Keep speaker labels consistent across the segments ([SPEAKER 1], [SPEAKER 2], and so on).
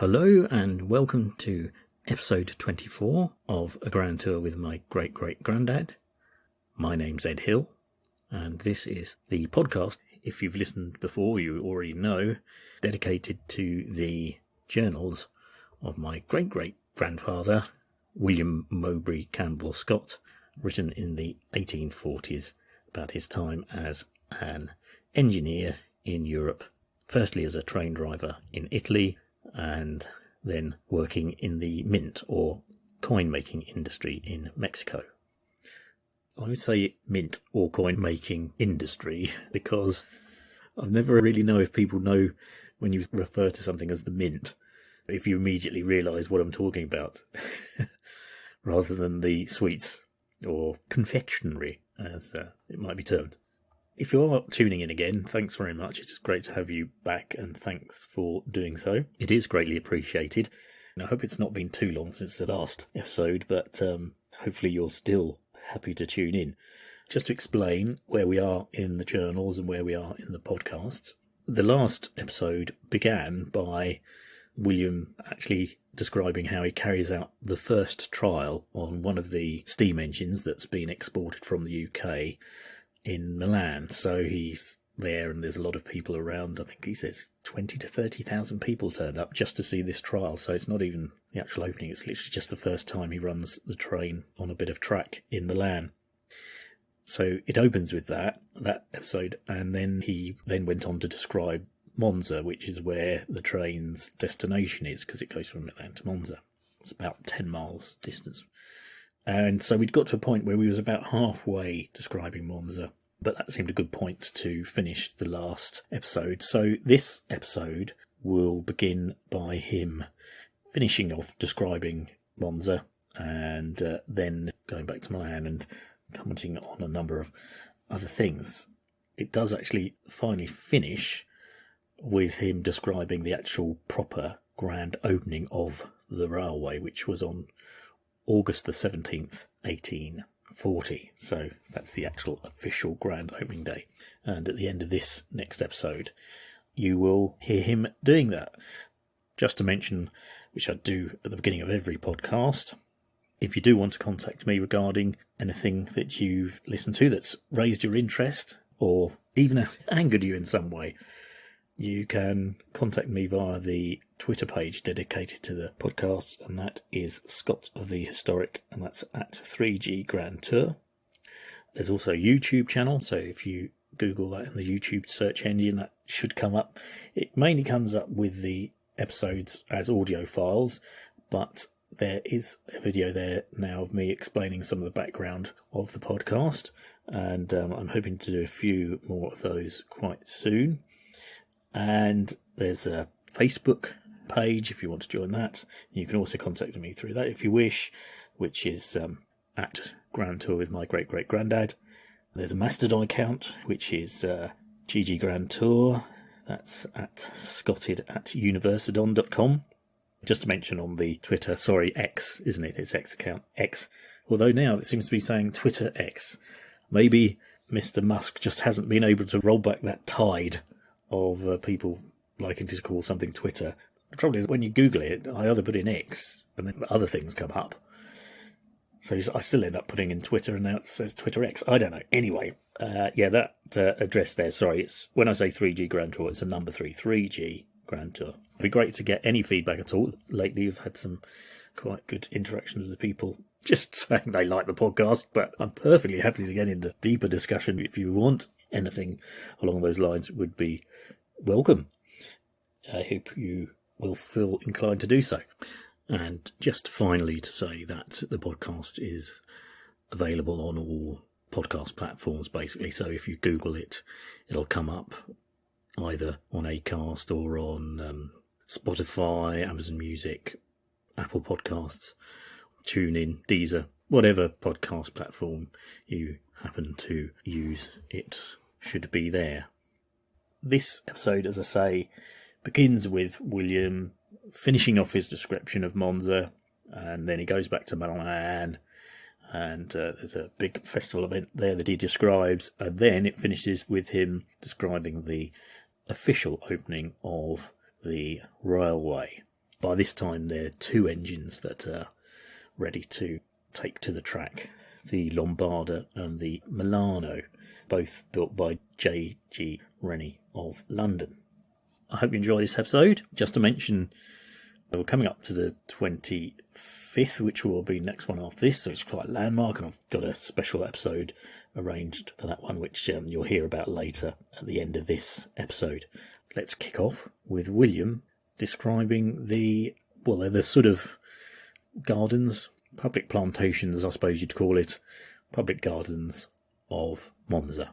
[SPEAKER 1] Hello and welcome to episode 24 of A Grand Tour with my great-great-granddad. My name's Ed Hill, and this is the podcast, if you've listened before you already know, dedicated to the journals of my great-great-grandfather, William Mowbray Campbell Scott, written in the 1840s about his time as an engineer in Europe, firstly as a train driver in Italy, and then working in the mint or coin-making industry in Mexico. I would say mint or coin-making industry because I've never really know if people know when you refer to something as the mint, if you immediately realise what I'm talking about, rather than the sweets or confectionery, as it might be termed. If you are tuning in again, thanks very much. It's great to have you back, and thanks for doing so. It is greatly appreciated. I hope it's not been too long since the last episode, but hopefully you're still happy to tune in. Just to explain where we are in the journals and where we are in the podcasts. The last episode began by William actually describing how he carries out the first trial on one of the steam engines that's been exported from the UK in Milan. So he's there and there's a lot of people around. I think he says 20 to 30,000 people turned up just to see this trial. So it's not even the actual opening, it's literally just the first time he runs the train on a bit of track in Milan. So it opens with that episode, and then he went on to describe Monza, which is where the train's destination is, because it goes from Milan to Monza. It's about 10 miles distance. And so we'd got to a point where we was about halfway describing Monza, but that seemed a good point to finish the last episode. So this episode will begin by him finishing off describing Monza and then going back to Milan and commenting on a number of other things. It does actually finally finish with him describing the actual proper grand opening of the railway, which was on August the 17th, 1840. So that's the actual official grand opening day. And at the end of this next episode, you will hear him doing that. Just to mention, which I do at the beginning of every podcast, if you do want to contact me regarding anything that you've listened to that's raised your interest or even angered you in some way, you can contact me via the Twitter page dedicated to the podcast, and that is Scott of the Historic, and that's at 3G Grand Tour. There's also a YouTube channel, so if you Google that in the YouTube search engine, that should come up. It mainly comes up with the episodes as audio files, but there is a video there now of me explaining some of the background of the podcast, and I'm hoping to do a few more of those quite soon. And there's a Facebook page if you want to join that. You can also contact me through that if you wish, which is at Grand Tour with my great-great-granddad. There's a Mastodon account, which is GG Grand Tour. That's at scotted@universadon.com. Just to mention on the Twitter, X, isn't it? It's X account, X. Although now it seems to be saying Twitter X. Maybe Mr. Musk just hasn't been able to roll back that tide of people liking to call something Twitter. The trouble is, when you Google it, I either put in X and then other things come up. So I still end up putting in Twitter, and now it says Twitter X. I don't know. Anyway, that address there, sorry, it's when I say 3G Grand Tour, it's a number 3G Grand Tour. It'd be great to get any feedback at all. Lately, we've had some quite good interactions with people just saying they like the podcast, but I'm perfectly happy to get into deeper discussion if you want. Anything along those lines would be welcome. I hope you will feel inclined to do so. And just finally to say that the podcast is available on all podcast platforms, basically. So if you Google it, it'll come up either on Acast or on Spotify, Amazon Music, Apple Podcasts, TuneIn, Deezer, whatever podcast platform you happen to use, it should be there. This episode, as I say, begins with William finishing off his description of Monza, and then he goes back to Milan, and there's a big festival event there that he describes, and then it finishes with him describing the official opening of the railway. By this time, there are 2 engines that are ready to take to the track. The Lombarda and the Milano, both built by J.G. Rennie of London. I hope you enjoy this episode. Just to mention, we're coming up to the 25th, which will be next one after this, so it's quite a landmark, and I've got a special episode arranged for that one, which you'll hear about later at the end of this episode. Let's kick off with William describing the sort of gardens, public plantations, I suppose you'd call it, public gardens of Monza.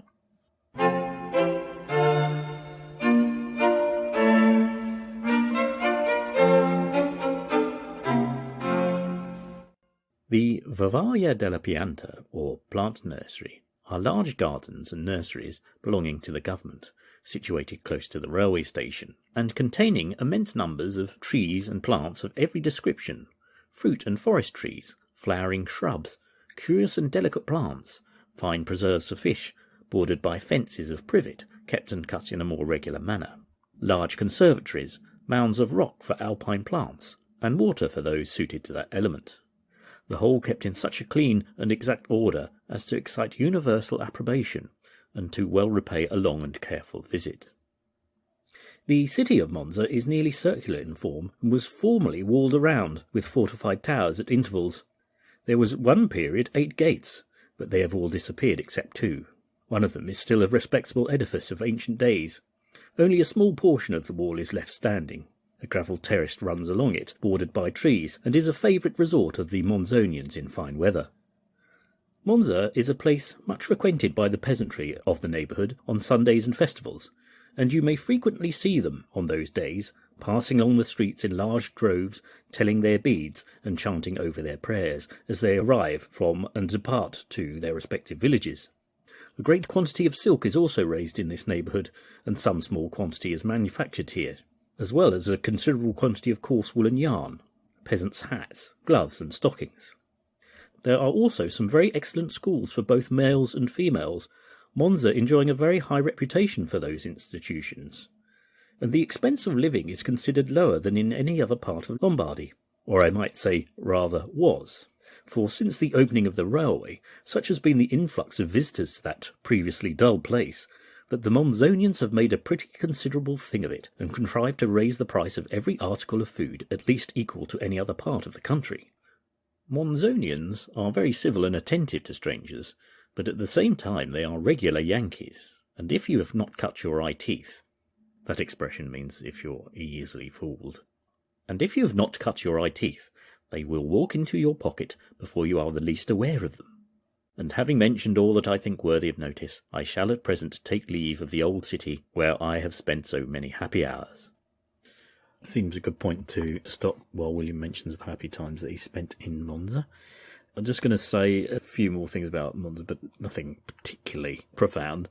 [SPEAKER 1] The Vivaria della Pianta, or plant nursery, are large gardens and nurseries belonging to the government, situated close to the railway station, and containing immense numbers of trees and plants of every description, fruit and forest trees, flowering shrubs, curious and delicate plants, fine preserves of fish, bordered by fences of privet, kept and cut in a more regular manner, large conservatories, mounds of rock for alpine plants, and water for those suited to that element. The whole kept in such a clean and exact order as to excite universal approbation, and to well repay a long and careful visit. The city of Monza is nearly circular in form, and was formerly walled around, with fortified towers at intervals. There was at one period 8 gates, but they have all disappeared except 2. One of them is still a respectable edifice of ancient days. Only a small portion of the wall is left standing. A gravel terrace runs along it, bordered by trees, and is a favourite resort of the Monzonians in fine weather. Monza is a place much frequented by the peasantry of the neighbourhood on Sundays and festivals, and you may frequently see them, on those days, passing along the streets in large droves, telling their beads and chanting over their prayers as they arrive from and depart to their respective villages. A great quantity of silk is also raised in this neighbourhood, and some small quantity is manufactured here, as well as a considerable quantity of coarse woolen yarn, peasants' hats, gloves and stockings. There are also some very excellent schools for both males and females, Monza enjoying a very high reputation for those institutions, and the expense of living is considered lower than in any other part of Lombardy, or I might say rather was, for since the opening of the railway, such has been the influx of visitors to that previously dull place, that the Monzonians have made a pretty considerable thing of it, and contrived to raise the price of every article of food at least equal to any other part of the country. Monzonians are very civil and attentive to strangers, but at the same time they are regular Yankees, and if you have not cut your eye teeth, that expression means if you're easily fooled, and if you have not cut your eye teeth, they will walk into your pocket before you are the least aware of them. And having mentioned all that I think worthy of notice, I shall at present take leave of the old city where I have spent so many happy hours. Seems a good point to stop while William mentions the happy times that he spent in Monza. I'm just going to say a few more things about Monza, but nothing particularly profound.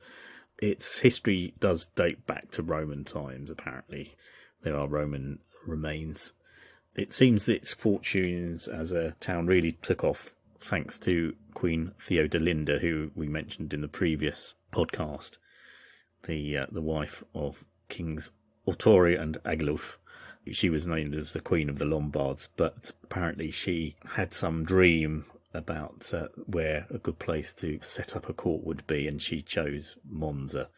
[SPEAKER 1] Its history does date back to Roman times, apparently. There are Roman remains. It seems that its fortunes as a town really took off thanks to Queen Theodelinda, who we mentioned in the previous podcast, the wife of Kings Ottori and Agilulf. She was named as the Queen of the Lombards, but apparently she had some dream about where a good place to set up a court would be, and she chose Monza.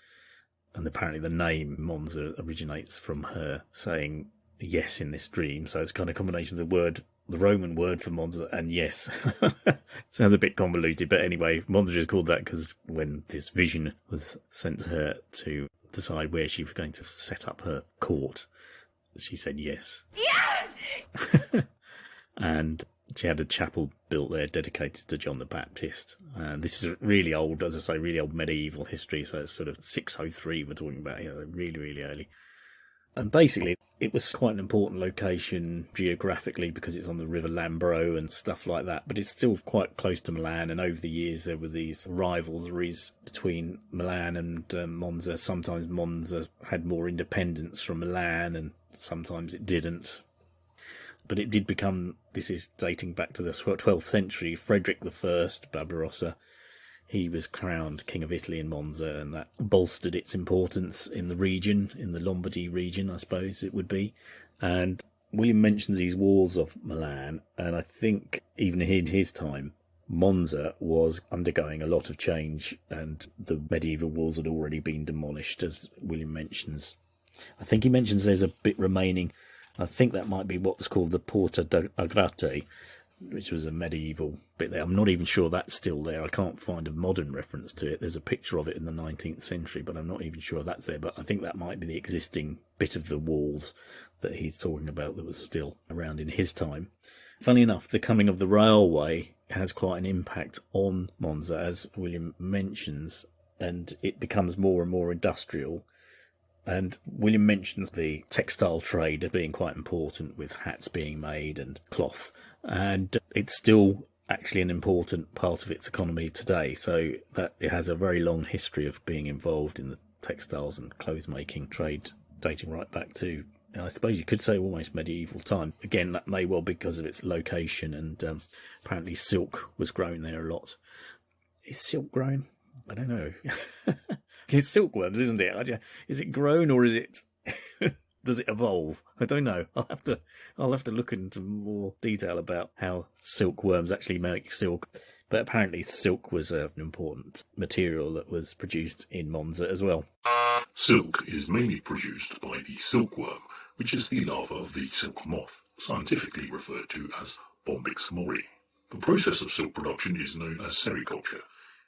[SPEAKER 1] And apparently the name Monza originates from her saying yes in this dream, so it's kind of a combination of the Roman word for Monza and yes. Sounds a bit convoluted, but anyway, Monza is called that because when this vision was sent to her to decide where she was going to set up her court, she said yes. Yes! And she had a chapel built there dedicated to John the Baptist. And this is really old, as I say, really old medieval history, so it's sort of 603 we're talking about here, really, really early. And basically, it was quite an important location geographically because it's on the River Lambro and stuff like that, but it's still quite close to Milan, and over the years there were these rivalries between Milan and Monza. Sometimes Monza had more independence from Milan, and sometimes it didn't. But it did become, this is dating back to the 12th century, Frederick I Barbarossa. He was crowned King of Italy in Monza, and that bolstered its importance in the region, in the Lombardy region, I suppose it would be. And William mentions these walls of Milan, and I think even in his time, Monza was undergoing a lot of change, and the medieval walls had already been demolished, as William mentions. I think he mentions there's a bit remaining. I think that might be what's called the Porta d'Agrate, which was a medieval bit there. I'm not even sure that's still there. I can't find a modern reference to it. There's a picture of it in the 19th century, but I'm not even sure that's there. But I think that might be the existing bit of the walls that he's talking about that was still around in his time. Funny enough, the coming of the railway has quite an impact on Monza, as William mentions, and it becomes more and more industrial. And William mentions the textile trade as being quite important, with hats being made and cloth. And it's still actually an important part of its economy today. So that it has a very long history of being involved in the textiles and clothes making trade, dating right back to, I suppose you could say, almost medieval time. Again, that may well be because of its location, and apparently silk was grown there a lot. Is silk grown? I don't know. It's silkworms, isn't it? Is it grown, or is it does it evolve? I don't know. I'll have to look into more detail about how silkworms actually make silk. But apparently silk was an important material that was produced in Monza as well.
[SPEAKER 2] Silk is mainly produced by the silkworm, which is the larva of the silk moth, scientifically referred to as Bombyx mori. The process of silk production is known as sericulture.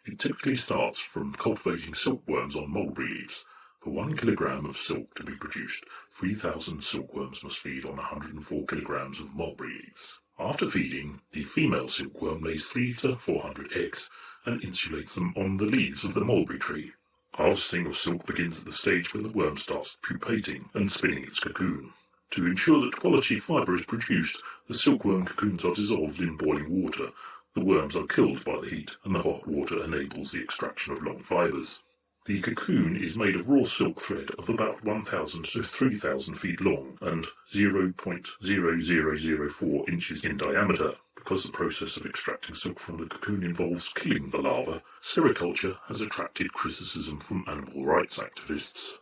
[SPEAKER 2] It typically starts from cultivating silkworms on mulberry leaves. For 1 kilogram of silk to be produced, 3,000 silkworms must feed on 104 kilograms of mulberry leaves. After feeding, the female silkworm lays 300 to 400 eggs and insulates them on the leaves of the mulberry tree. Harvesting of silk begins at the stage when the worm starts pupating and spinning its cocoon. To ensure that quality fibre is produced, the silkworm cocoons are dissolved in boiling water. The worms are killed by the heat, and the hot water enables the extraction of long fibres. The cocoon is made of raw silk thread of about 1,000 to 3,000 feet long and 0.0004 inches in diameter. Because the process of extracting silk from the cocoon involves killing the larva, sericulture has attracted criticism from animal rights activists.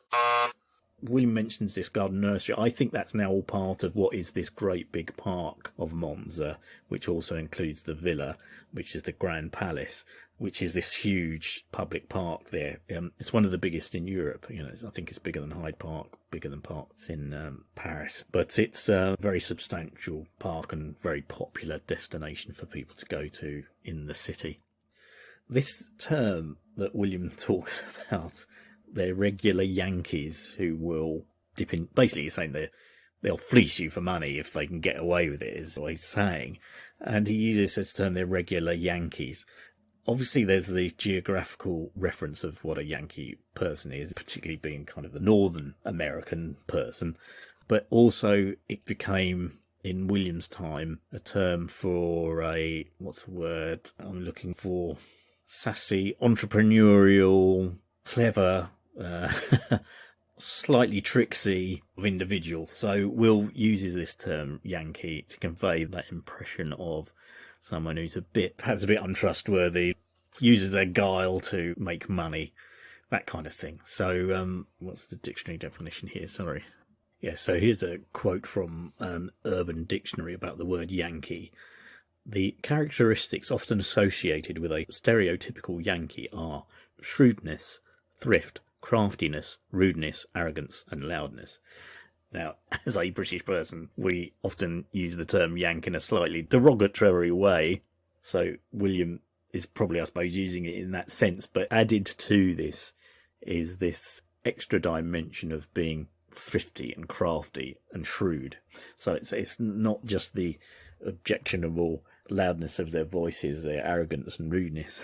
[SPEAKER 1] William mentions this garden nursery. I think that's now all part of what is this great big park of Monza, which also includes the villa, which is the Grand Palace, which is this huge public park there. It's one of the biggest in Europe. I think it's bigger than Hyde Park, bigger than parks in Paris. But it's a very substantial park and very popular destination for people to go to in the city. This term that William talks about, they're regular Yankees who will dip in. Basically, he's saying they'll fleece you for money if they can get away with it, is what he's saying. And he uses this term, they're regular Yankees. Obviously, there's the geographical reference of what a Yankee person is, particularly being kind of the Northern American person. But also, it became, in William's time, a term for what's the word I'm looking for? Sassy, entrepreneurial, clever, slightly tricksy of individual. So Will uses this term Yankee to convey that impression of someone who's perhaps a bit untrustworthy, uses their guile to make money, that kind of thing. So what's the dictionary definition here? Sorry. Yeah, so here's a quote from an Urban Dictionary about the word Yankee. The characteristics often associated with a stereotypical Yankee are shrewdness, thrift, craftiness, rudeness, arrogance, and loudness. Now, as a British person, we often use the term Yank in a slightly derogatory way. So William is probably, I suppose, using it in that sense. But added to this is this extra dimension of being thrifty and crafty and shrewd. So it's not just the objectionable loudness of their voices, their arrogance and rudeness.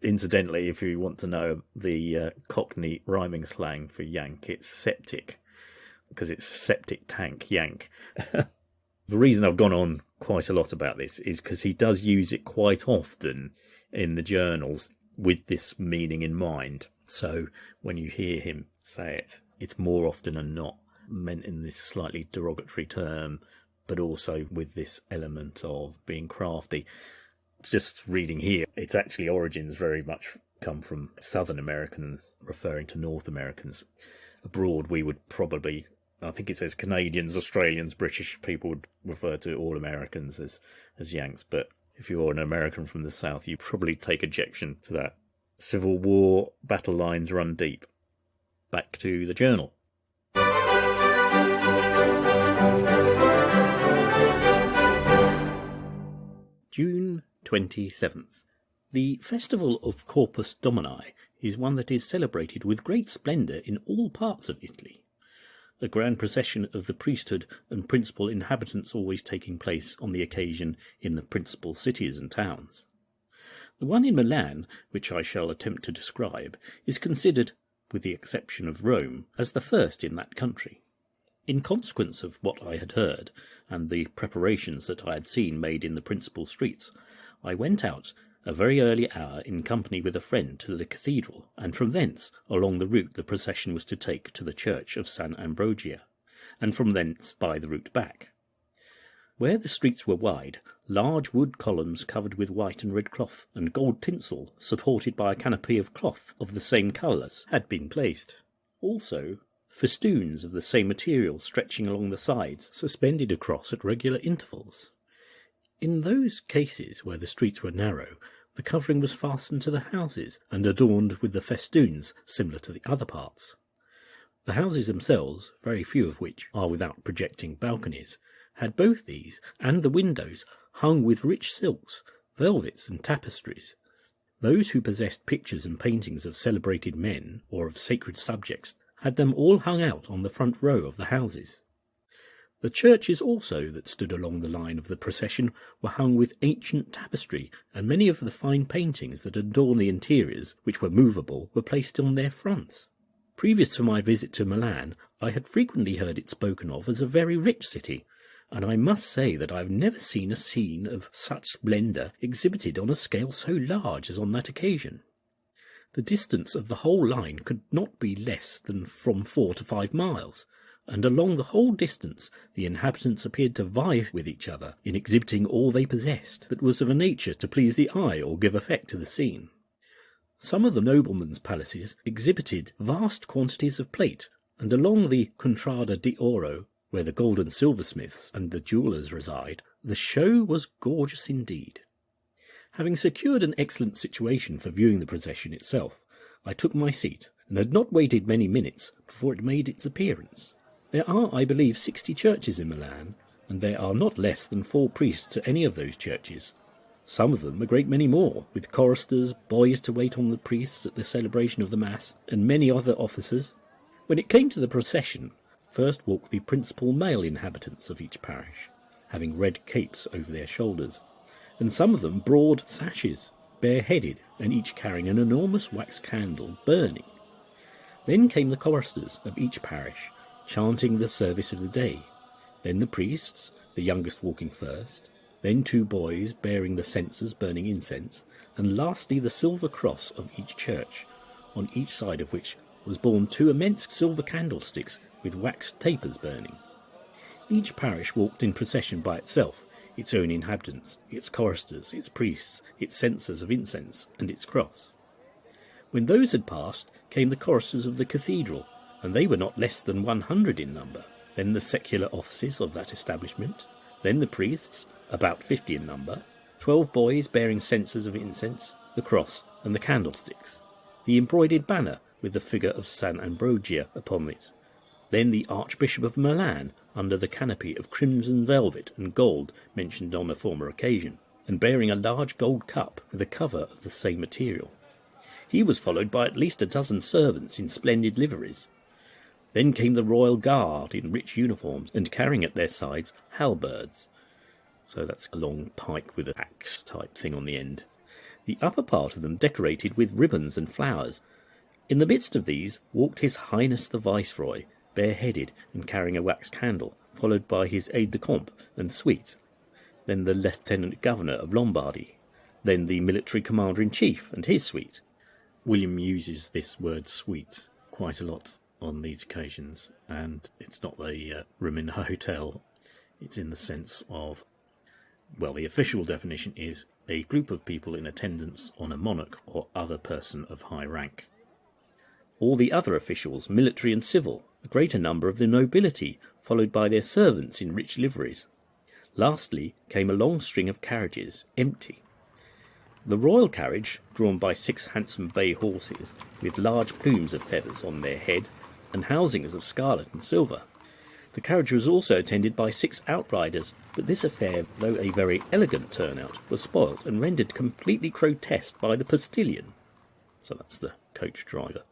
[SPEAKER 1] Incidentally, if you want to know the Cockney rhyming slang for Yank, it's septic, because it's septic tank Yank. The reason I've gone on quite a lot about this is because he does use it quite often in the journals with this meaning in mind. So when you hear him say it, it's more often than not meant in this slightly derogatory term, but also with this element of being crafty. Just reading here, its actually origins very much come from Southern Americans referring to North Americans. Abroad, we would probably I think it says Canadians, Australians, British people would refer to all Americans as Yanks, but if you're an American from the South, you probably take objection to that. Civil War battle lines run deep. Back to the journal. June 27th. The festival of Corpus Domini is one that is celebrated with great splendour in all parts of Italy. A grand procession of the priesthood and principal inhabitants always taking place on the occasion in the principal cities and towns. The one in Milan, which I shall attempt to describe, is considered, with the exception of Rome, as the first in that country. In consequence of what I had heard, and the preparations that I had seen made in the principal streets, I went out a very early hour in company with a friend to the cathedral, and from thence along the route the procession was to take to the church of San Ambrogio, and from thence by the route back. Where the streets were wide, large wood columns covered with white and red cloth, and gold tinsel, supported by a canopy of cloth of the same colours, had been placed. Also, festoons of the same material stretching along the sides, suspended across at regular intervals. In those cases where the streets were narrow, the covering was fastened to the houses, and adorned with the festoons similar to the other parts. The houses themselves, very few of which are without projecting balconies, had both these, and the windows hung with rich silks, velvets, and tapestries. Those who possessed pictures and paintings of celebrated men, or of sacred subjects, had them all hung out on the front row of the houses. The churches also that stood along the line of the procession were hung with ancient tapestry, and many of the fine paintings that adorn the interiors, which were movable, were placed on their fronts. Previous to my visit to Milan, I had frequently heard it spoken of as a very rich city, and I must say that I have never seen a scene of such splendour exhibited on a scale so large as on that occasion. The distance of the whole line could not be less than from 4 to 5 miles, and along the whole distance the inhabitants appeared to vie with each other in exhibiting all they possessed that was of a nature to please the eye or give effect to the scene. Some of the noblemen's palaces exhibited vast quantities of plate, and along the Contrada di Oro, where the gold and silversmiths and the jewellers reside, the show was gorgeous indeed. Having secured an excellent situation for viewing the procession itself, I took my seat, and had not waited many minutes before it made its appearance. There are, I believe, 60 churches in Milan, and there are not less than 4 priests at any of those churches. Some of them a great many more, with choristers, boys to wait on the priests at the celebration of the Mass, and many other officers. When it came to the procession, first walked the principal male inhabitants of each parish, having red capes over their shoulders, and some of them broad sashes, bareheaded, and each carrying an enormous wax candle burning. Then came the choristers of each parish, chanting the service of the day, then the priests, the youngest walking first, then 2 boys bearing the censers burning incense, and lastly the silver cross of each church, on each side of which was borne 2 immense silver candlesticks with wax tapers burning. Each parish walked in procession by itself, its own inhabitants, its choristers, its priests, its censers of incense, and its cross. When those had passed, came the choristers of the cathedral, and they were not less than 100 in number, then the secular offices of that establishment, then the priests, about 50 in number, 12 boys bearing censers of incense, the cross, and the candlesticks, the embroidered banner with the figure of San Ambrogio upon it, then the Archbishop of Milan under the canopy of crimson velvet and gold mentioned on a former occasion, and bearing a large gold cup with a cover of the same material. He was followed by at least a dozen servants in splendid liveries. Then came the royal guard in rich uniforms, and carrying at their sides halberds. So that's a long pike with an axe type thing on the end. The upper part of them decorated with ribbons and flowers. In the midst of these walked His Highness the Viceroy, bareheaded and carrying a wax candle, followed by his aide-de-camp and suite, then the Lieutenant Governor of Lombardy, then the military commander-in-chief and his suite. William uses this word suite quite a lot on these occasions, and it's not the room in a hotel. It's in the sense of, well, the official definition is a group of people in attendance on a monarch or other person of high rank. All the other officials, military and civil, greater number of the nobility, followed by their servants in rich liveries. Lastly came a long string of carriages, empty. The royal carriage, drawn by 6 handsome bay horses, with large plumes of feathers on their head, and housings of scarlet and silver. The carriage was also attended by 6 outriders, but this affair, though a very elegant turnout, was spoilt and rendered completely grotesque by the postilion. So that's the coach driver.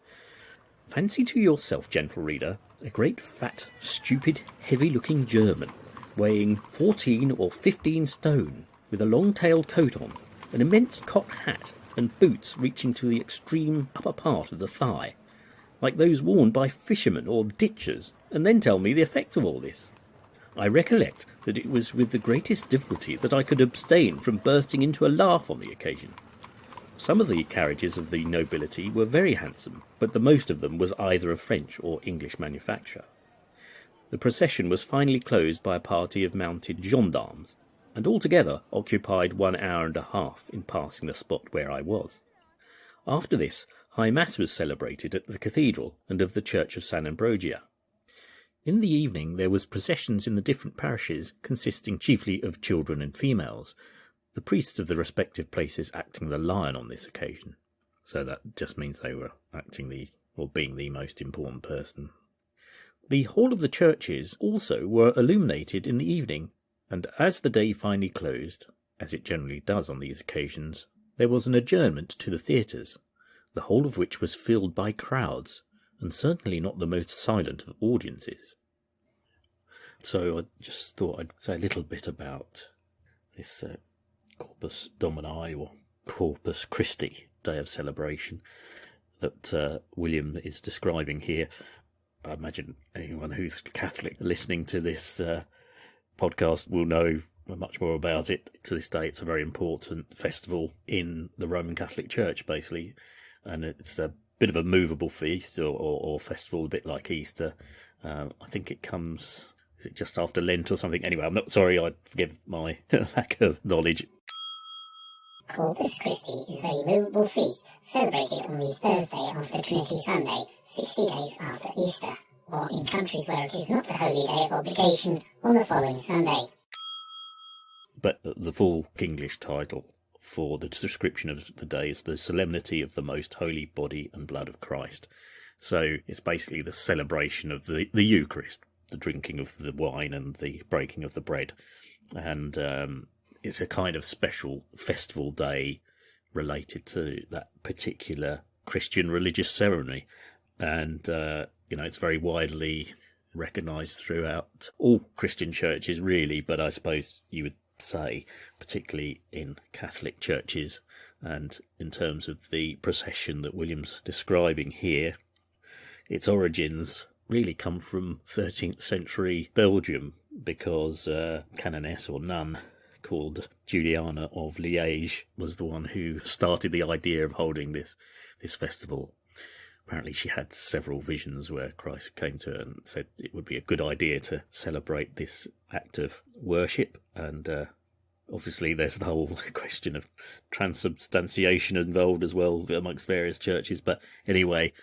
[SPEAKER 1] Fancy to yourself, gentle reader, a great fat, stupid, heavy-looking German, weighing 14 or 15 stone, with a long-tailed coat on, an immense cocked hat, and boots reaching to the extreme upper part of the thigh, like those worn by fishermen or ditchers, and then tell me the effect of all this. I recollect that it was with the greatest difficulty that I could abstain from bursting into a laugh on the occasion. Some of the carriages of the nobility were very handsome, but the most of them was either of French or English manufacture. The procession was finally closed by a party of mounted gendarmes, and altogether occupied 1 hour and a half in passing the spot where I was. After this, High Mass was celebrated at the cathedral and of the church of San Ambrogio. In the evening there was processions in the different parishes, consisting chiefly of children and females, the priests of the respective places acting the lion on this occasion. So that just means they were being the most important person. The hall of the churches also were illuminated in the evening, and as the day finally closed, as it generally does on these occasions, there was an adjournment to the theatres, the whole of which was filled by crowds, and certainly not the most silent of audiences. So I just thought I'd say a little bit about this Corpus Domini, or Corpus Christi, day of celebration, that William is describing here. I imagine anyone who's Catholic listening to this podcast will know much more about it. To this day, it's a very important festival in the Roman Catholic Church, basically, and it's a bit of a movable feast or festival, a bit like Easter. I think it comes, is it just after Lent or something? Anyway, I'm not sorry, I forgive my lack of knowledge.
[SPEAKER 3] Corpus Christi is a movable feast celebrated on the Thursday after Trinity Sunday, 60 days after Easter, or in countries where it is not a holy day of obligation, on the following Sunday.
[SPEAKER 1] But the full English title for the description of the day is the Solemnity of the Most Holy Body and Blood of Christ. So it's basically the celebration of the Eucharist, the drinking of the wine and the breaking of the bread. And it's a kind of special festival day related to that particular Christian religious ceremony. And, it's very widely recognised throughout all Christian churches, really, but I suppose you would say, particularly in Catholic churches, and in terms of the procession that William's describing here, its origins really come from 13th century Belgium, because canoness or nun called Juliana of Liège was the one who started the idea of holding this festival. Apparently she had several visions where Christ came to her and said it would be a good idea to celebrate this act of worship. And obviously there's the whole question of transubstantiation involved as well amongst various churches. But anyway,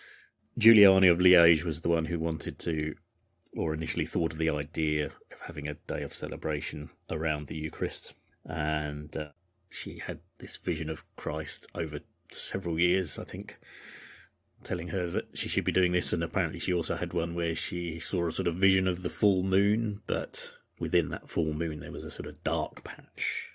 [SPEAKER 1] Juliana of Liège was the one who wanted to, or initially thought of the idea of having a day of celebration around the Eucharist. And she had this vision of Christ over several years, I think, telling her that she should be doing this. And apparently she also had one where she saw a sort of vision of the full moon, but within that full moon there was a sort of dark patch,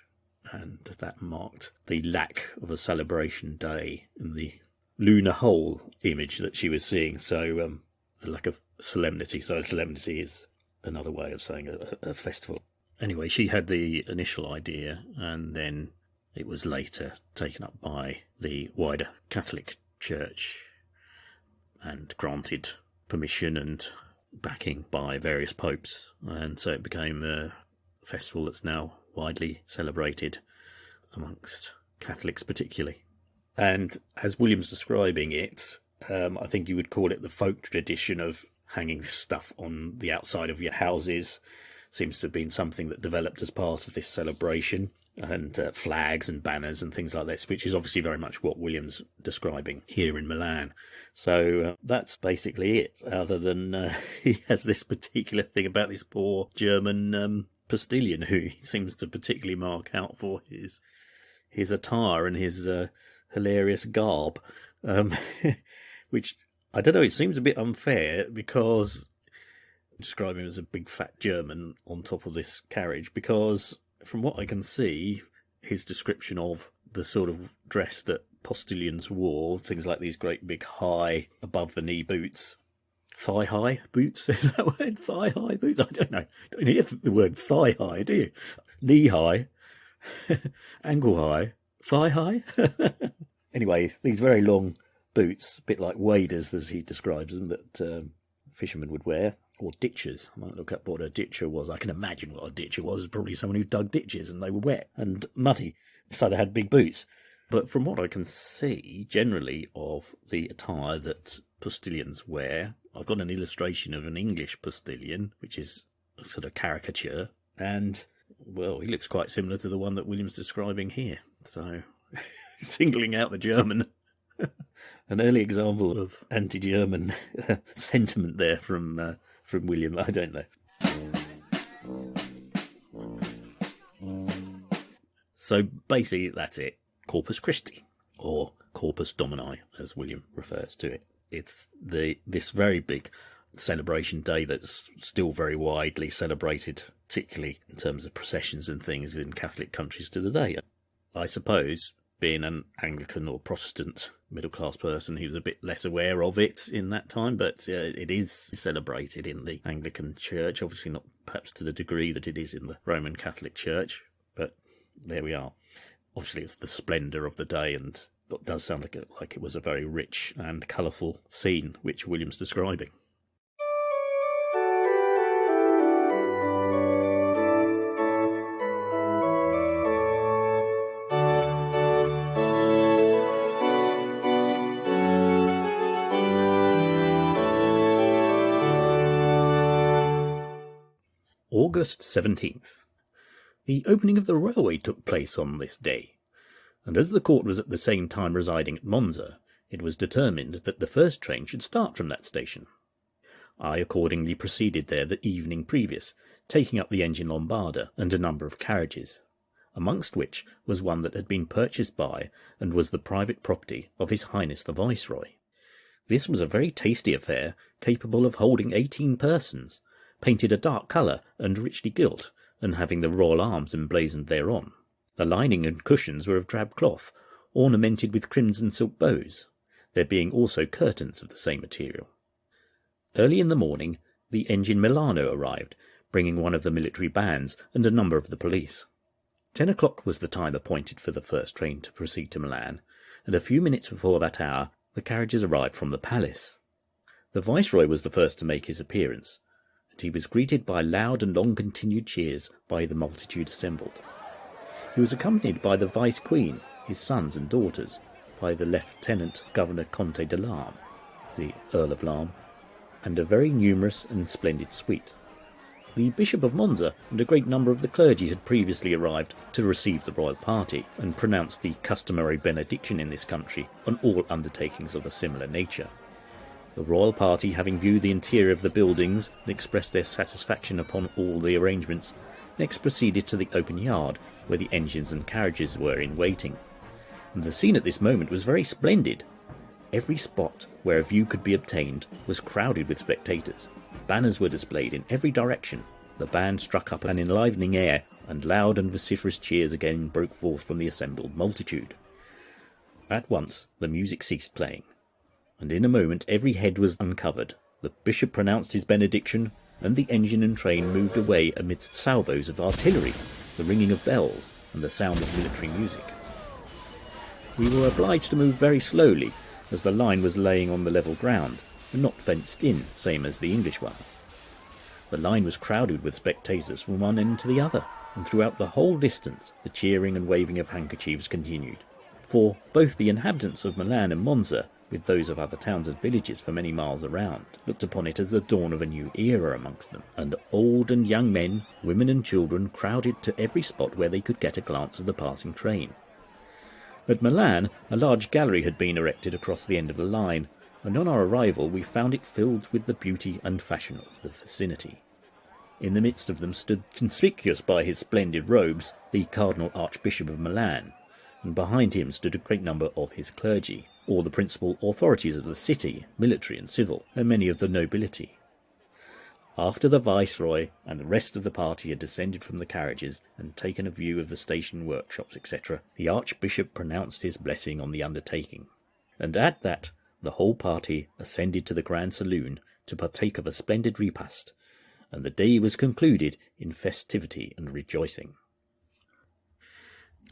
[SPEAKER 1] and that marked the lack of a celebration day in the lunar hole image that she was seeing. So the lack of solemnity. So solemnity is another way of saying a festival. Anyway, she had the initial idea, and then it was later taken up by the wider Catholic Church and granted permission and backing by various popes, and so it became a festival that's now widely celebrated amongst Catholics particularly. And as William's describing it, I think you would call it the folk tradition of hanging stuff on the outside of your houses. Seems to have been something that developed as part of this celebration. and flags and banners and things like this, which is obviously very much what William's describing here in Milan. So that's basically it, other than he has this particular thing about this poor German postilion who he seems to particularly mark out for his attire and his hilarious garb, which, I don't know, it seems a bit unfair because describe him as a big fat German on top of this carriage, because from what I can see, his description of the sort of dress that postilions wore, things like these great big high above the knee boots, thigh high boots, is that word? Thigh high boots? I don't know. Don't hear the word thigh high, do you? Knee high, ankle high, thigh high. Anyway, these very long boots, a bit like waders as he describes them, that fishermen would wear. Or ditchers. I might look up what a ditcher was. I can imagine what a ditcher was. Probably someone who dug ditches and they were wet and muddy, so they had big boots. But from what I can see, generally, of the attire that postilions wear, I've got an illustration of an English postilion, which is a sort of caricature, and, well, he looks quite similar to the one that William's describing here. So, singling out the German. An early example of anti-German sentiment there from William, I don't know. So basically that's it. Corpus Christi, or Corpus Domini, as William refers to it. It's this very big celebration day that's still very widely celebrated, particularly in terms of processions and things in Catholic countries to the day. I suppose, being an Anglican or Protestant middle-class person, he was a bit less aware of it in that time, but it is celebrated in the Anglican Church, obviously not perhaps to the degree that it is in the Roman Catholic Church, but there we are. Obviously it's the splendour of the day, and it does sound like it was a very rich and colourful scene, which William's describing. August 17th. The opening of the railway took place on this day, and as the court was at the same time residing at Monza, it was determined that the first train should start from that station. I accordingly proceeded there the evening previous, taking up the engine Lombarda and a number of carriages, amongst which was one that had been purchased by and was the private property of His Highness the Viceroy. This was a very tasty affair, capable of holding 18 persons, painted a dark colour and richly gilt, and having the royal arms emblazoned thereon. The lining and cushions were of drab cloth, ornamented with crimson silk bows, there being also curtains of the same material. Early in the morning, the engine Milano arrived, bringing one of the military bands and a number of the police. 10 o'clock was the time appointed for the first train to proceed to Milan, and a few minutes before that hour the carriages arrived from the palace. The Viceroy was the first to make his appearance, and he was greeted by loud and long-continued cheers by the multitude assembled. He was accompanied by the Vice-Queen, his sons and daughters, by the Lieutenant Governor Conte de Larme, the Earl of Larme, and a very numerous and splendid suite. The Bishop of Monza and a great number of the clergy had previously arrived to receive the royal party and pronounce the customary benediction in this country on all undertakings of a similar nature. The royal party, having viewed the interior of the buildings and expressed their satisfaction upon all the arrangements, next proceeded to the open yard where the engines and carriages were in waiting. And the scene at this moment was very splendid. Every spot where a view could be obtained was crowded with spectators. Banners were displayed in every direction. The band struck up an enlivening air, and loud and vociferous cheers again broke forth from the assembled multitude. At once the music ceased playing, and in a moment every head was uncovered. The bishop pronounced his benediction, and the engine and train moved away amidst salvos of artillery, the ringing of bells, and the sound of military music. We were obliged to move very slowly, as the line was laying on the level ground, and not fenced in, same as the English ones. The line was crowded with spectators from one end to the other, and throughout the whole distance the cheering and waving of handkerchiefs continued, for both the inhabitants of Milan and Monza with those of other towns and villages for many miles around, looked upon it as the dawn of a new era amongst them, and old and young men, women and children crowded to every spot where they could get a glance of the passing train. At Milan, a large gallery had been erected across the end of the line, and on our arrival we found it filled with the beauty and fashion of the vicinity. In the midst of them stood, conspicuous by his splendid robes, the Cardinal Archbishop of Milan, and behind him stood a great number of his clergy, all the principal authorities of the city, military and civil, and many of the nobility. After the Viceroy and the rest of the party had descended from the carriages and taken a view of the station workshops, etc., the Archbishop pronounced his blessing on the undertaking, and at that the whole party ascended to the grand saloon to partake of a splendid repast, and the day was concluded in festivity and rejoicing.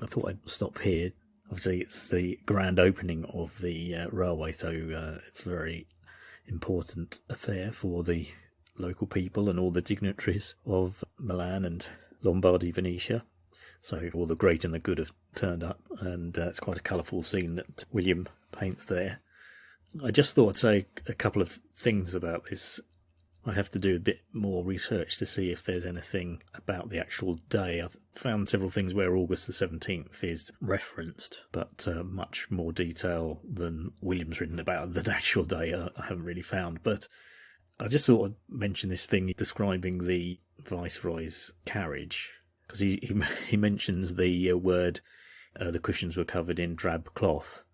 [SPEAKER 1] I thought I'd stop here. Obviously, it's the grand opening of the railway, so it's a very important affair for the local people and all the dignitaries of Milan and Lombardy, Venetia. So all the great and the good have turned up, and it's quite a colourful scene that William paints there. I just thought I'd say a couple of things about this. I have to do a bit more research to see if there's anything about the actual day. I've found several things where August the 17th is referenced, but much more detail than William's written about the actual day I haven't really found. But I just thought I'd mention this thing describing the Viceroy's carriage, because he mentions the word, the cushions were covered in drab cloth,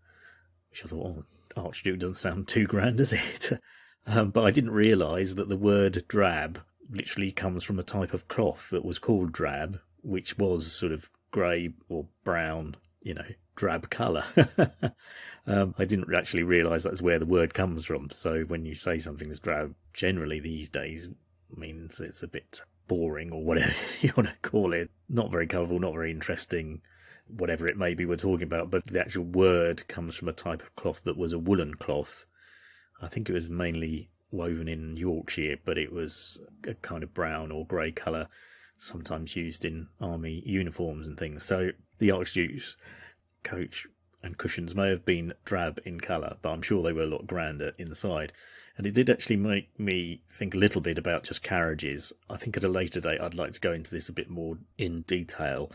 [SPEAKER 1] which I thought, Archduke doesn't sound too grand, does it? But I didn't realise that the word drab literally comes from a type of cloth that was called drab, which was sort of grey or brown, drab colour. I didn't actually realise that's where the word comes from. So when you say something's drab, generally these days means it's a bit boring or whatever you want to call it. Not very colourful, not very interesting, whatever it may be we're talking about. But the actual word comes from a type of cloth that was a woolen cloth. I think it was mainly woven in Yorkshire, but it was a kind of brown or grey colour, sometimes used in army uniforms and things. So the Archduke's coach and cushions may have been drab in colour, but I'm sure they were a lot grander inside. And it did actually make me think a little bit about just carriages. I think at a later date I'd like to go into this a bit more in detail.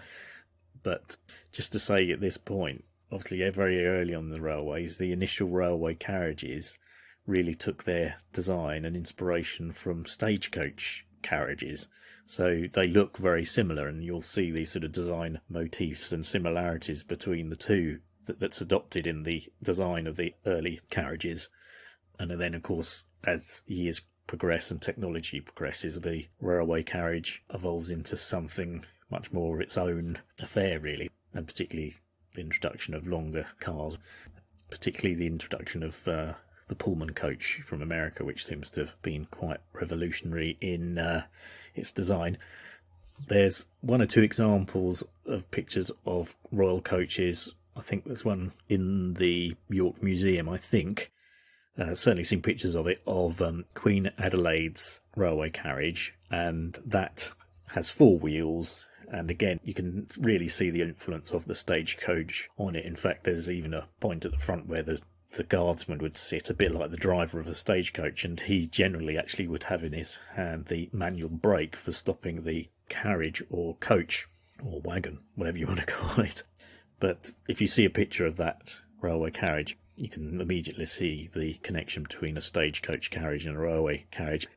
[SPEAKER 1] But just to say at this point, obviously very early on the railways, the initial railway carriages really took their design and inspiration from stagecoach carriages. So they look very similar, and you'll see these sort of design motifs and similarities between the two that's adopted in the design of the early carriages. And then, of course, as years progress and technology progresses, the railway carriage evolves into something much more of its own affair, really, and particularly the introduction of longer cars, particularly the introduction of the Pullman coach from America, which seems to have been quite revolutionary in its design. There's one or two examples of pictures of royal coaches. I think there's one in the York Museum, I think. Certainly seen pictures of it, of Queen Adelaide's railway carriage, and that has four wheels. And again, you can really see the influence of the stagecoach on it. In fact, there's even a point at the front where the guardsman would sit a bit like the driver of a stagecoach, and he generally actually would have in his hand the manual brake for stopping the carriage or coach or wagon, whatever you want to call it. But if you see a picture of that railway carriage, you can immediately see the connection between a stagecoach carriage and a railway carriage.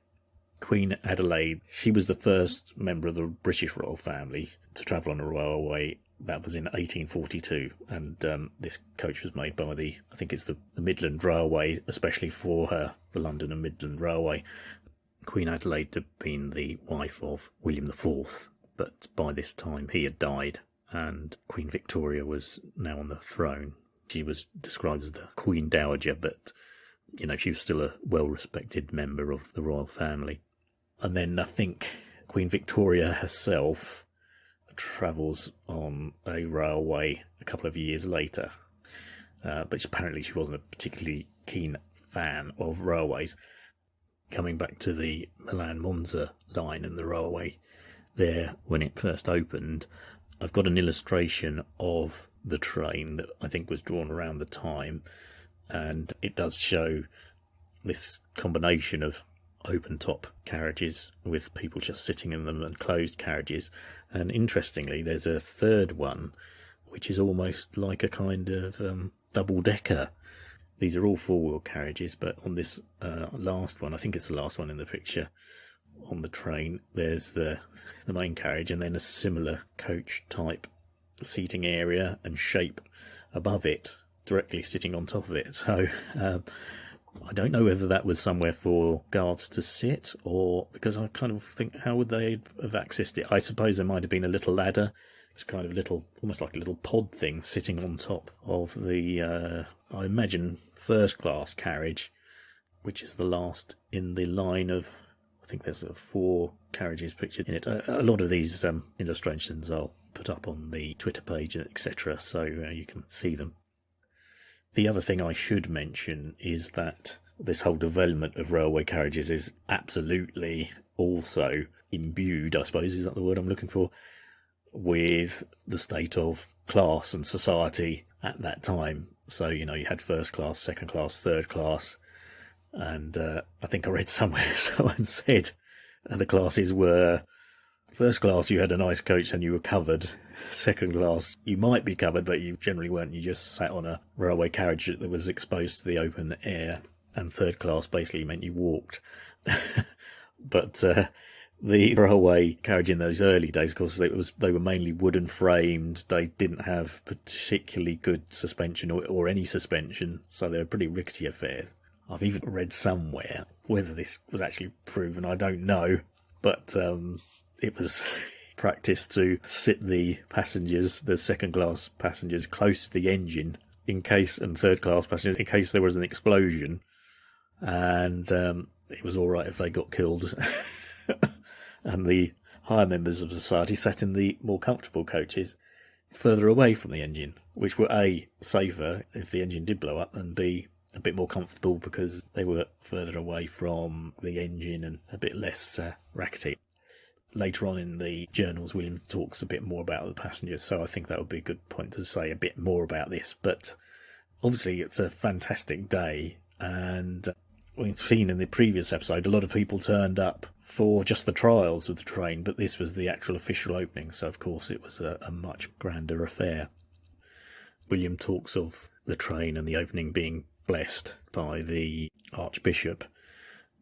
[SPEAKER 1] Queen Adelaide, she was the first member of the British royal family to travel on a railway. That was in 1842, and this coach was made by I think it's the Midland Railway, especially for her, the London and Midland Railway. Queen Adelaide had been the wife of William IV, but by this time he had died, and Queen Victoria was now on the throne. She was described as the Queen Dowager, but, she was still a well-respected member of the royal family. And then I think Queen Victoria herself travels on a railway a couple of years later, but apparently she wasn't a particularly keen fan of railways. Coming back to the Milan-Monza line and the railway there when it first opened, I've got an illustration of the train that I think was drawn around the time, and it does show this combination of open-top carriages with people just sitting in them and closed carriages. And interestingly, there's a third one, which is almost like a kind of double-decker. These are all four-wheel carriages, but on this last one, I think it's the last one in the picture, on the train, there's the main carriage and then a similar coach-type seating area and shape above it, directly sitting on top of it. So I don't know whether that was somewhere for guards to sit, or because I kind of think, how would they have accessed it? I suppose there might have been a little ladder. It's kind of little, almost like a little pod thing sitting on top of the, I imagine, first-class carriage, which is the last in the line of, I think there's 4 carriages pictured in it. A lot of these illustrations I'll put up on the Twitter page, etc., so you can see them. The other thing I should mention is that this whole development of railway carriages is absolutely also imbued, I suppose, is that the word I'm looking for, with the state of class and society at that time. So, you know, you had first class, second class, third class, and I think I read somewhere someone said the classes were: first class, you had a nice coach and you were covered. Second class, you might be covered, but you generally weren't. You just sat on a railway carriage that was exposed to the open air. And third class basically meant you walked. But the railway carriage in those early days, of course, they were mainly wooden framed. They didn't have particularly good suspension or any suspension, so they were pretty rickety affairs. I've even read somewhere, whether this was actually proven, I don't know, but it was practice to sit the passengers, the second class passengers, close to the engine and third class passengers in case there was an explosion, and it was all right if they got killed. And the higher members of society sat in the more comfortable coaches further away from the engine, which were A, safer if the engine did blow up, and B, a bit more comfortable because they were further away from the engine and a bit less rackety. Later on in the journals, William talks a bit more about the passengers, so I think that would be a good point to say a bit more about this. But obviously it's a fantastic day, and we've seen in the previous episode, a lot of people turned up for just the trials of the train, but this was the actual official opening, so of course it was a much grander affair. William talks of the train and the opening being blessed by the Archbishop,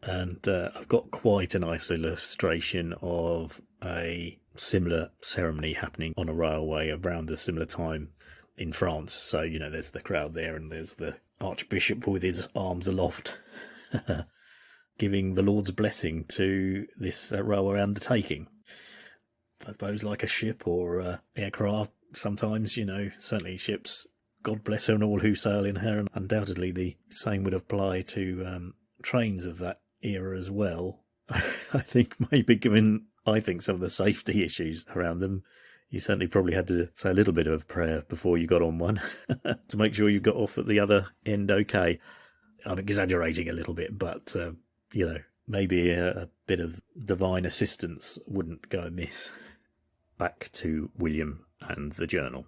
[SPEAKER 1] and I've got quite a nice illustration of a similar ceremony happening on a railway around a similar time in France. So, you know, there's the crowd there and there's the Archbishop with his arms aloft giving the Lord's blessing to this railway undertaking. I suppose like a ship or aircraft, sometimes, you know, certainly ships, God bless her and all who sail in her, and undoubtedly the same would apply to trains of that era as well. I think maybe given, some of the safety issues around them, you certainly probably had to say a little bit of a prayer before you got on one to make sure you got off at the other end okay. I'm exaggerating a little bit, but, you know, maybe a bit of divine assistance wouldn't go amiss. Back to William and the journal.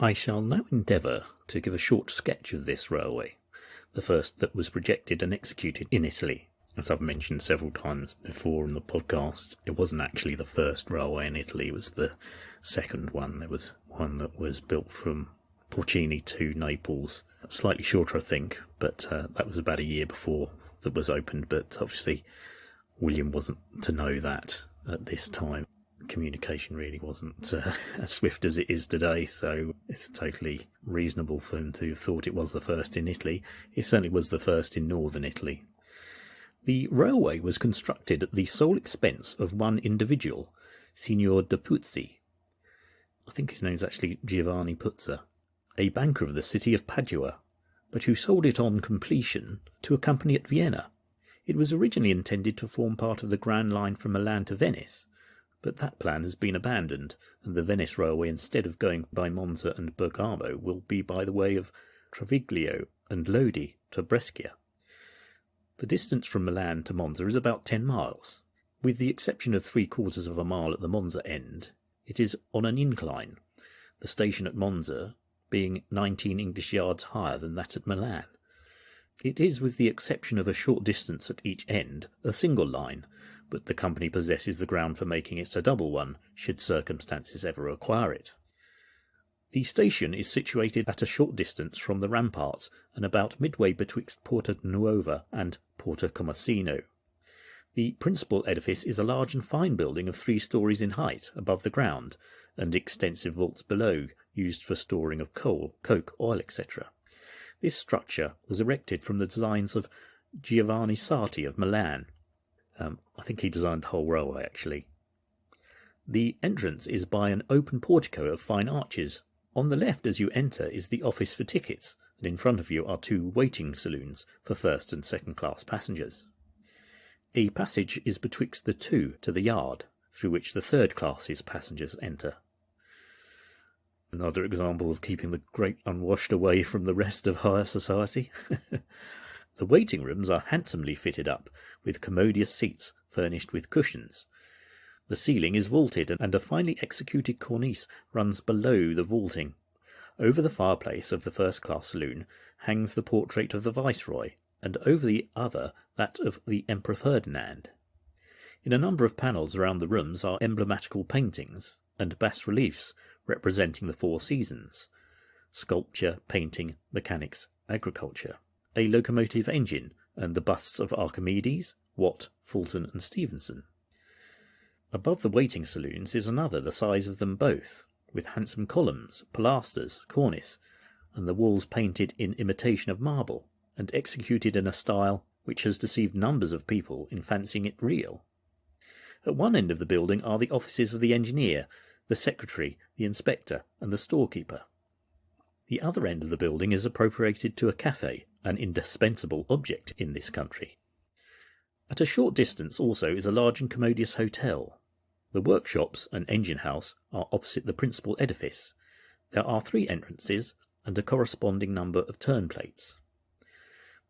[SPEAKER 1] I shall now endeavour to give a short sketch of this railway, the first that was projected and executed in Italy. As I've mentioned several times before in the podcast, it wasn't actually the first railway in Italy, it was the second one. There was one that was built from Porcini to Naples, slightly shorter I think, but that was about a year before that was opened, but obviously William wasn't to know that at this time. Communication really wasn't as swift as it is today, so it's totally reasonable for him to have thought it was the first in Italy. It certainly was the first in northern Italy. The railway was constructed at the sole expense of one individual, Signor de Puzzi. I think his name is actually Giovanni Puzza, a banker of the city of Padua, but who sold it on completion to a company at Vienna. It was originally intended to form part of the Grand Line from Milan to Venice, but that plan has been abandoned, and the Venice Railway, instead of going by Monza and Bergamo, will be by the way of Treviglio and Lodi to Brescia. The distance from Milan to Monza is about 10 miles. With the exception of 3/4 of a mile at the Monza end, it is on an incline, the station at Monza being 19 English yards higher than that at Milan. It is, with the exception of a short distance at each end, a single line, but the company possesses the ground for making it a double one, should circumstances ever require it. The station is situated at a short distance from the ramparts and about midway betwixt Porta Nuova and Porta Comacino. The principal edifice is a large and fine building of 3 stories in height above the ground, and extensive vaults below, used for storing of coal, coke, oil, etc. This structure was erected from the designs of Giovanni Sarti of Milan. I think he designed the whole railway, actually. The entrance is by an open portico of fine arches. On the left as you enter is the office for tickets, and in front of you are 2 waiting saloons for first and second class passengers. A passage is betwixt the 2 to the yard, through which the third class's passengers enter. Another example of keeping the great unwashed away from the rest of higher society. The waiting rooms are handsomely fitted up, with commodious seats furnished with cushions. The ceiling is vaulted, and a finely executed cornice runs below the vaulting. Over the fireplace of the first-class saloon hangs the portrait of the Viceroy, and over the other that of the Emperor Ferdinand. In a number of panels around the rooms are emblematical paintings and bas-reliefs representing the 4 seasons: sculpture, painting, mechanics, agriculture, a locomotive engine, and the busts of Archimedes, Watt, Fulton, and Stephenson. Above the waiting saloons is another the size of them both, with handsome columns, pilasters, cornice, and the walls painted in imitation of marble, and executed in a style which has deceived numbers of people in fancying it real. At one end of the building are the offices of the engineer, the secretary, the inspector, and the storekeeper. The other end of the building is appropriated to a cafe, an indispensable object in this country. At a short distance also is a large and commodious hotel. The workshops and engine house are opposite the principal edifice. There are 3 entrances and a corresponding number of turnplates.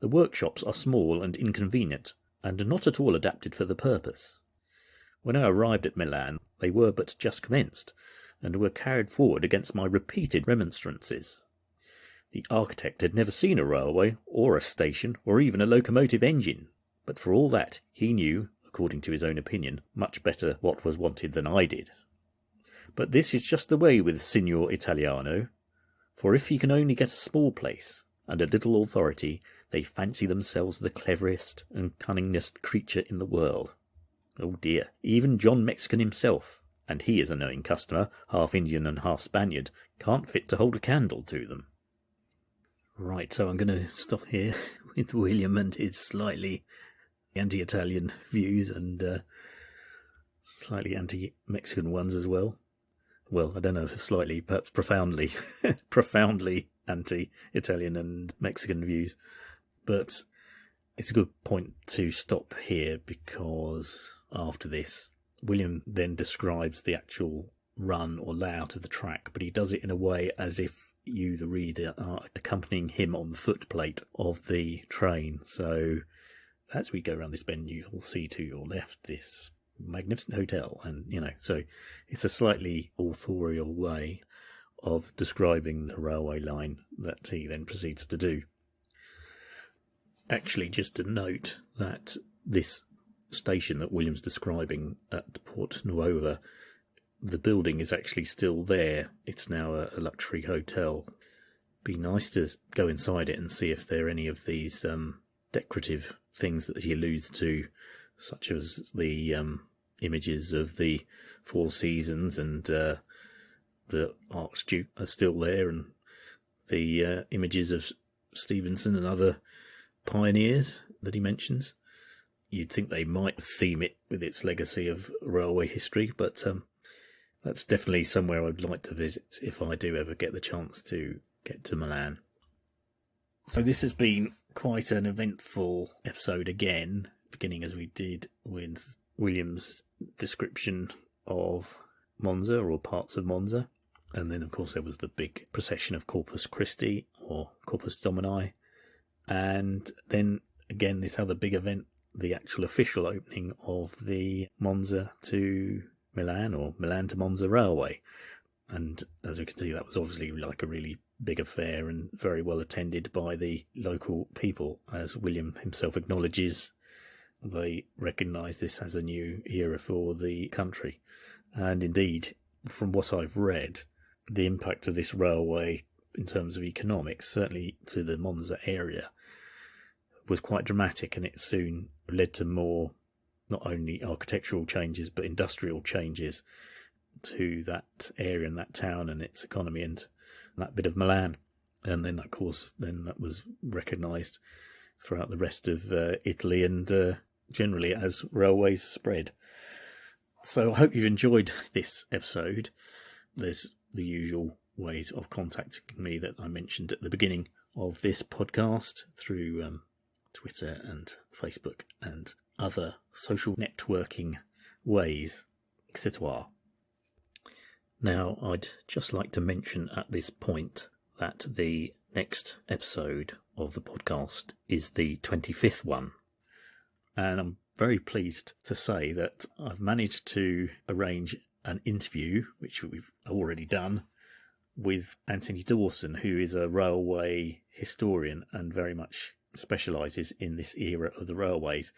[SPEAKER 1] The workshops are small and inconvenient, and not at all adapted for the purpose. When I arrived at Milan, they were but just commenced, and were carried forward against my repeated remonstrances. The architect had never seen a railway, or a station, or even a locomotive engine, but for all that he knew, according to his own opinion, much better what was wanted than I did. But this is just the way with Signor Italiano, for if he can only get a small place and a little authority, they fancy themselves the cleverest and cunningest creature in the world. Oh dear, even John Mexican himself, and he is a knowing customer, half Indian and half Spaniard, can't fit to hold a candle to them. Right, so I'm going to stop here with William and his slightly anti-Italian views and slightly anti-Mexican ones as well. Well, I don't know if slightly, perhaps profoundly, profoundly anti-Italian and Mexican views. But it's a good point to stop here, because after this, William then describes the actual run or layout of the track, but he does it in a way as if you, the reader, are accompanying him on the footplate of the train. So as we go around this bend, you will see to your left this magnificent hotel, and so it's a slightly authorial way of describing the railway line that he then proceeds to do. Actually, just to note that this station that William's describing at Port Nuova, the building is actually still there. It's now a luxury hotel. Be nice to go inside it and see if there are any of these decorative things that he alludes to, such as the images of the Four Seasons and the Archduke are still there, and the images of Stevenson and other pioneers that he mentions. You'd think they might theme it with its legacy of railway history, but that's definitely somewhere I'd like to visit if I do ever get the chance to get to Milan. So this has been quite an eventful episode again, beginning as we did with William's description of Monza, or parts of Monza. And then, of course, there was the big procession of Corpus Christi, or Corpus Domini. And then, again, this other big event, the actual official opening of the Monza to Milan, or Milan to Monza railway. And as we can see, that was obviously like a really big affair and very well attended by the local people. As William himself acknowledges, they recognise this as a new era for the country. And indeed, from what I've read, the impact of this railway in terms of economics, certainly to the Monza area, was quite dramatic, and it soon led to more, not only architectural changes, but industrial changes to that area and that town and its economy and that bit of Milan. And then, of course, that was recognised throughout the rest of Italy and generally as railways spread. So I hope you've enjoyed this episode. There's the usual ways of contacting me that I mentioned at the beginning of this podcast through Twitter and Facebook and other social networking ways, etc. Now, I'd just like to mention at this point that the next episode of the podcast is the 25th one. And I'm very pleased to say that I've managed to arrange an interview, which we've already done, with Anthony Dawson, who is a railway historian and very much specialises in this era of the railways.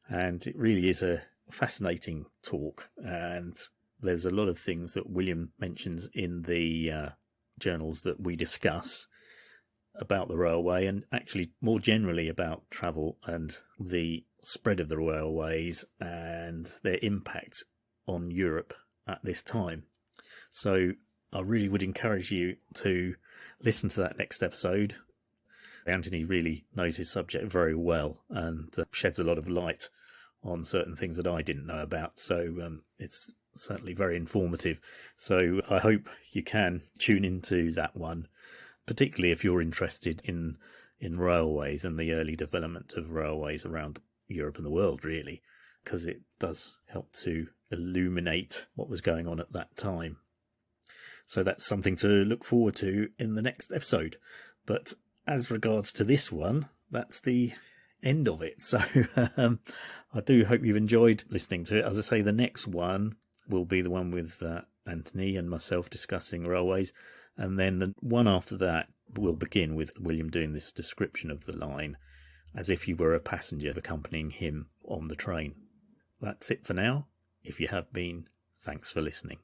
[SPEAKER 1] And it really is a fascinating talk, and there's a lot of things that William mentions in the journals that we discuss about the railway, and actually more generally about travel and the spread of the railways and their impact on Europe at this time. So I really would encourage you to listen to that next episode. Anthony really knows his subject very well and sheds a lot of light on certain things that I didn't know about. So it's certainly very informative. So I hope you can tune into that one, particularly if you're interested in railways and the early development of railways around Europe and the world, really, because it does help to illuminate what was going on at that time. So that's something to look forward to in the next episode. But as regards to this one, that's the end of it. So I do hope you've enjoyed listening to it. As I say, the next one will be the one with Anthony and myself discussing railways. And then the one after that will begin with William doing this description of the line as if you were a passenger accompanying him on the train. That's it for now. If you have been, thanks for listening.